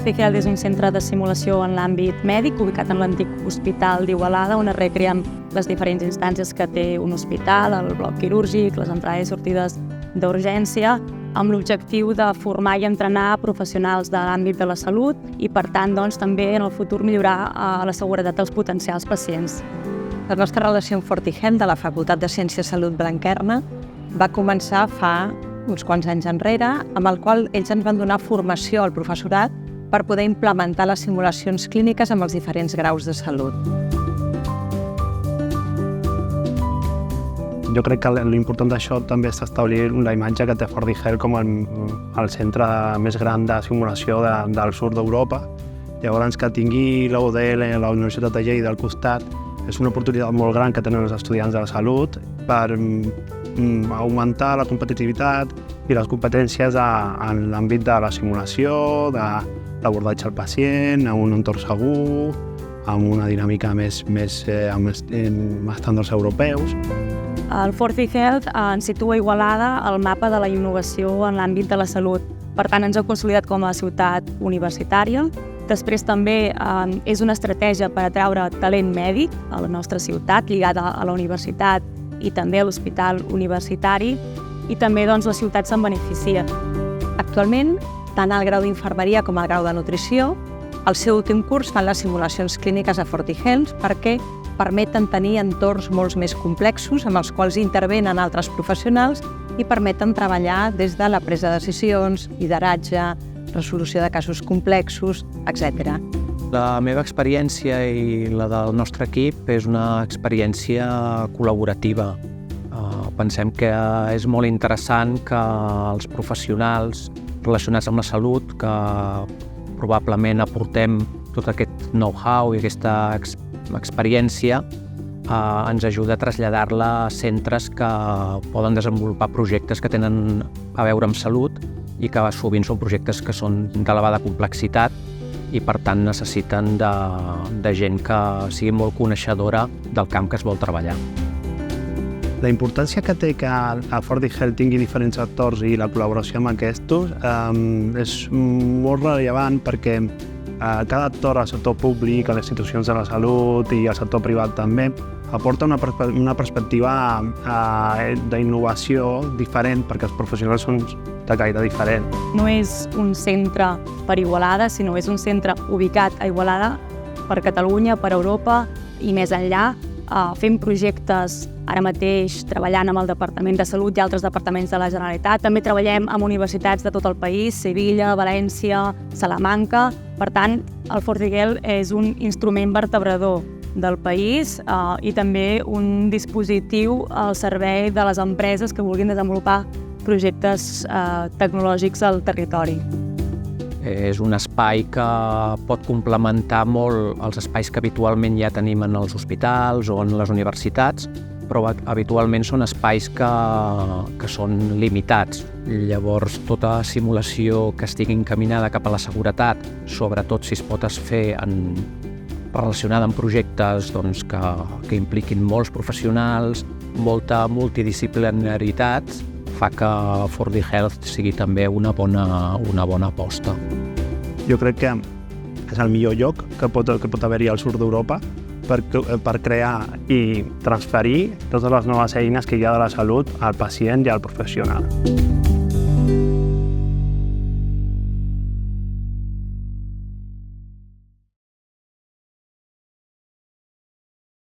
Forti Health és un centre de simulació en l'àmbit mèdic ubicat en l'antic Hospital d'Igualada, on es recreen les diferents instàncies que té un hospital, el bloc quirúrgic, les entrades i sortides d'urgència, amb l'objectiu de formar i entrenar professionals de l'àmbit de la salut i, per tant, també en el futur millorar la seguretat dels potencials pacients. La nostra relació amb Forti Health de la Facultat de Ciències i Salut Blanquerna va començar fa uns quants anys enrere, amb el qual ells ens van donar formació al professorat per poder implementar les simulacions clíniques amb els diferents graus de salut. Jo crec que l'important d'això també és establir la imatge que té Forti Health com el centre més gran de simulació del sud d'Europa. Llavors, que tingui la UDL, la Universitat de Lleida al costat, és una oportunitat molt gran que tenen els estudiants de la salut per augmentar la competitivitat i les competències en l'àmbit de la simulació, de l'abordatge al pacient, en un entorn segur, amb una dinàmica més amb estàndards europeus. El Forti Health ens situa a Igualada al mapa de la innovació en l'àmbit de la salut. Per tant, ens ha consolidat com a ciutat universitària. Després també és una estratègia per atraure talent mèdic a la nostra ciutat, lligada a la universitat i també a l'hospital universitari, i també la ciutat se'n beneficia. Actualment, tant el grau d'infermeria com el grau de nutrició, al seu últim curs fan les simulacions clíniques a Forti Health perquè permeten tenir entorns molt més complexos amb els quals intervenen altres professionals i permeten treballar des de la presa de decisions, lideratge, resolució de casos complexos, etc. La meva experiència i la del nostre equip és una experiència col·laborativa. Pensem que és molt interessant que els professionals relacionats amb la salut, que probablement aportem tot aquest know-how i aquesta experiència, ens ajuda a traslladar-la a centres que poden desenvolupar projectes que tenen a veure amb salut i que sovint són projectes que són d'elevada complexitat i per tant necessiten de gent que sigui molt coneixedora del camp que es vol treballar. La importància que té que el Forti Health tingui diferents actors i la col·laboració amb aquests és molt rellevant perquè cada actor, el sector públic, les institucions de la salut i el sector privat també, aporta una perspectiva d'innovació diferent perquè els professionals són de gaire diferent. No és un centre per Igualada, sinó és un centre ubicat a Igualada per Catalunya, per Europa i més enllà, fent projectes ara mateix treballant amb el Departament de Salut i altres departaments de la Generalitat. També treballem amb universitats de tot el país, Sevilla, València, Salamanca. Per tant, el Forti Health és un instrument vertebrador del país i també un dispositiu al servei de les empreses que vulguin desenvolupar projectes tecnològics al territori. És un espai que pot complementar molt els espais que habitualment ja tenim en els hospitals o en les universitats, però habitualment són espais que són limitats. Llavors, tota simulació que estigui encaminada cap a la seguretat, sobretot si es pot fer relacionada amb projectes que impliquin molts professionals, molta multidisciplinaritat, fa que Forti Health sigui també una bona aposta. Jo crec que és el millor lloc que pot haver-hi al sud d'Europa per crear i transferir totes les noves eines que hi ha de la salut al pacient i al professional.